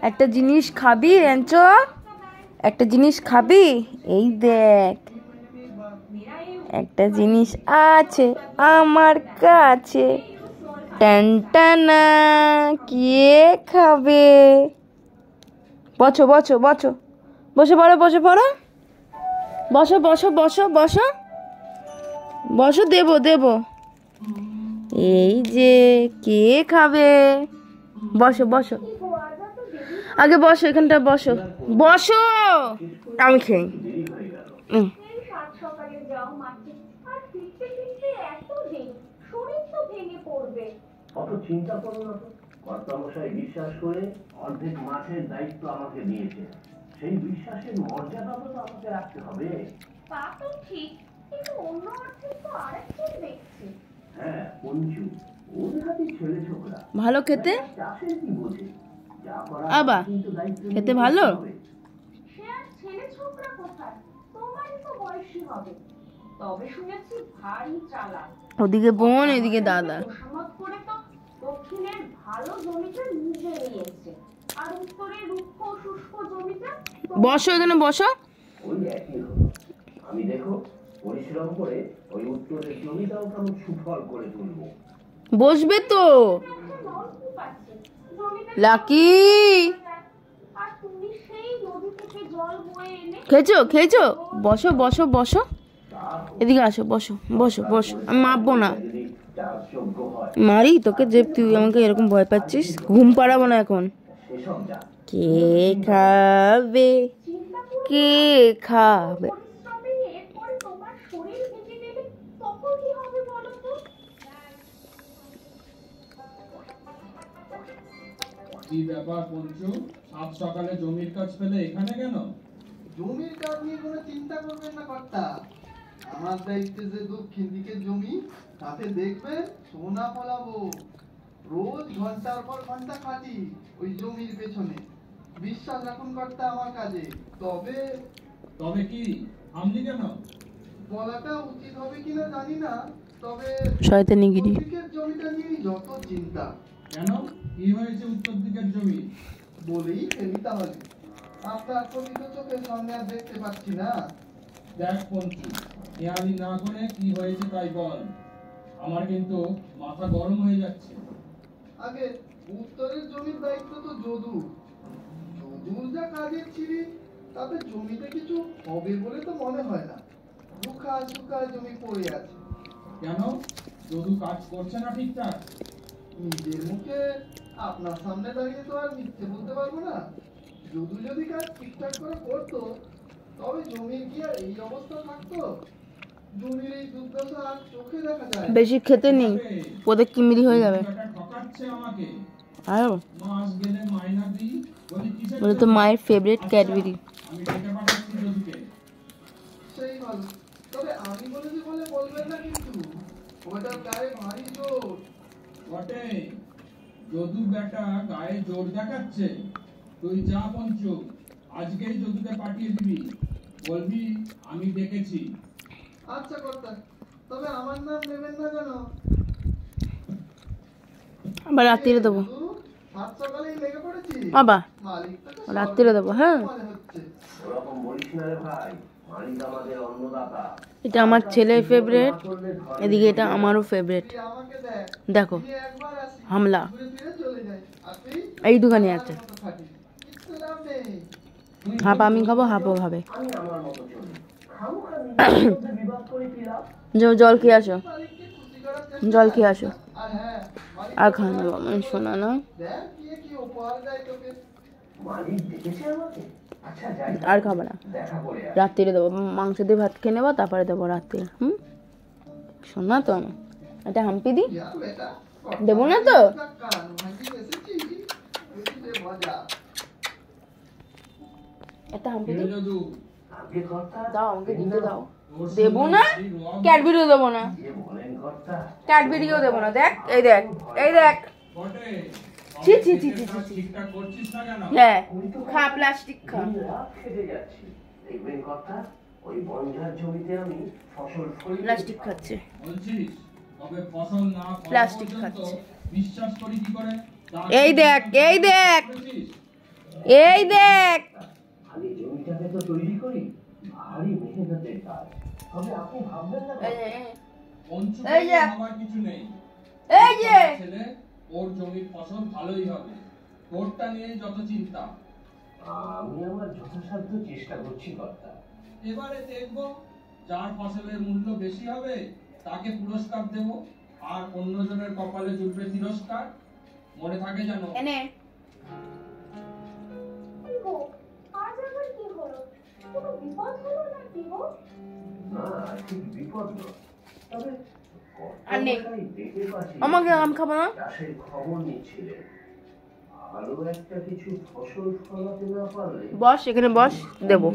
একটা জিনিস খাবি রেঞ্চো? একটা জিনিস খাবি? এই দেখ, একটা জিনিস আছে আমার কাছে। টানটানা, কে খাবে? বসো বসো বসো, বসে পড়ো বসে পড়ো, বসো বসো বসো বসো বসো, দেবো দেবো। এই যে, কে খাবে? বসো বসো, আগে বসো, এখানটা বসো বসো, আমি খাই। অত চিন্তা করো না তো, কর্তামশাই বিশ্বাস করে অর্ধেক মাছের দায়িত্ব আমাকে দিয়েছে, সেই বিশ্বাসের মর্যাদা তো আমাকে রাখতে হবে। তা তো ঠিক, কিন্তু অন্য অর্ধেক তো আরেকজন দেখছি। হ্যাঁ পঞ্চু, ওর হাতে ছেলে ছোকরা ভালো খেতে, চাষের কি বোঝে, যা করা আবা খেতে ভালো। সে আর ছেলে ছোকরা কোথায়, তোমারই তো বয়সী হবে, তবে শুনেছি ভারী চালাক। ওদিকে বোন, এদিকে দাদা। দক্ষিণের ভালো জমিটা নিজে নিয়েছে, আর উত্তরের রুক্ষ শুষ্ক জমিটা। বসো এখানে বসো। ওই একই হলো, আমি দেখো পরিশ্রম করে ওই উত্তরের জমিটাও কেমন সুফল করে তুলবো। বসবে তো লাকি। খেয়েছো খেয়েছো? বসো বসো বসো, এদিকে আসো, বসো বসো বসো। আমি মাপবো না, মারি তোকে যে তুই আমাকে এরকম ভয় পাচ্ছিস। ঘুম পাড়াবো না এখন। কে খাবে? কে খাবে? কি ব্যাপার পঞ্চু, সাত সকালে জমির কাজ ফেলে এখানে কেন? জমির কাজ নিয়ে কোনো চিন্তা করবেন না কর্তা, আমার দায়িত্বে যে দক্ষিণ দিকের জমি, তাতে দেখবে সোনা ফলাবো। রোজ ঘন্টার পর ঘন্টা খাটি ওই জমির পেছনে। বিশ্বাস রাখুন কর্তা আমার কাজে। তবে তবে কি আমনি কেন? বলাটা উচিত হবে কিনা জানি না, তবে শয়তানিগিরি। দিকের জমিটা নিয়ে যত চিন্তা। কেন, কি হয়েছে উত্তর দিকের জমি? বলেই ফেলি তাহলে, আপনার প্রকৃত চোখের সামনে আর দেখতে পাচ্ছি না। দেখ পঞ্চু, খেয়ালি না করে কি হয়েছে তাই বল, আমার কিন্তু মাথা গরম হয়ে যাচ্ছে। আগে উত্তরের জমির দায়িত্ব তো যদুর। যদুর যা কাজের ছিরি, তাতে জমিতে কিছু হবে বলে তো মনে হয় না। রুখা শুকা জমি পড়ে আছে। কেন, যদু কাজ করছে না ঠিকঠাক? নিজের মুখে আপনার সামনে দাঁড়িয়ে তো আর মিথ্যে বলতে পারবো না। যদু যদি কাজ ঠিকঠাক করে করতো, তবে জমির কি আর এই অবস্থা থাকতো? জমির এই দুর্দশা আর চোখে দেখা যায়। বেশি খেতে নেই, পদে কিমিরি হয়ে যাবে। আরো বলে তো মায়ের ফেভারিট ক্যাডবেরি। সেই ভালো, তবে আমি বলেছি বলে বলবেন না কিন্তু, ওটার গায়ে ভারী জোর। বটে, যদু বেটা গায়ে জোর দেখাচ্ছে। তুই যা পঞ্চু, আজকেই যদুকে পাঠিয়ে দিবি, বলবি আমি দেখেছি। আচ্ছা কর্তা, তবে আমার নাম নেবেন না যেন। আবার রাত্রিরে দেবো। সাত সকালেই লেগে পড়েছি। বাবা রাত্রিরে দেবো। হ্যাঁ, ওরকম বলিস না রে ভাই, মালিক আমাদের অন্নদাতা। এটা আমার ছেলের ফেভারিট, এদিকে এটা আমারও ফেভারিট। দেখো হামলা এই দোকানে আছে। হাফ আমি খাবো, হাফও খাবে। জল খেয়ে আসো, জল খেয়ে আসো। আর খাওয়া নেবো আমার শোনা না, আর খাবো না। রাত্রিরে দেবো, মাংস দিয়ে ভাত খেয়ে নেবো, তারপরে দেবো রাত্রিরে। শোনা তো আমার এটা হাম্পি দি দেবো না তো। এটা হাম্পি দি দাও, আমাকে দিতে দাও। দেবো না, ক্যাডবেরিও দেবো না, ক্যাডবেরিও দেবো না। দেখ এই দেখ, এই দেখ, ছি ছি ছি ছি ছি। হ্যাঁ খা, প্লাস্টিক খা। প্লাস্টিক খাচ্ছে, প্লাস্টিক খাচ্ছে। এই দেখ, এই দেখ, এই দেখ আগে জমিটাকে তো তৈরি করি, ভারী মেহনতের কাজ। তবে আপনি ভাববেন না পঞ্চু এই যে। ভাবার কিছু নেই। এই যে। ছেলে, ওর জমির ফসল ভালোই হবে, তোরটা নিয়ে যত চিন্তা। আমি আমার যথাসাধ্য চেষ্টা করছি কর্তা। এবারে দেখবো যার ফসলের মূল্য বেশি হবে তাকে পুরস্কার দেব, আর অন্যজনের কপালে জুটবে তিরস্কার। মনে থাকে জানো। এনে আজ আবার কি হলো? কোনো বিপদ হলো নাকি গো? না, ঠিক বিপদ নয়। তবে আর নেই। কর্তামশাই দেখে পাচ্ছি আমাকে আম খাবো না। চাষের খবর নিচ্ছিলেন। ভালো একটা কিছু ফসল ফলাতে না পারলে বস এখানে বস দেবো।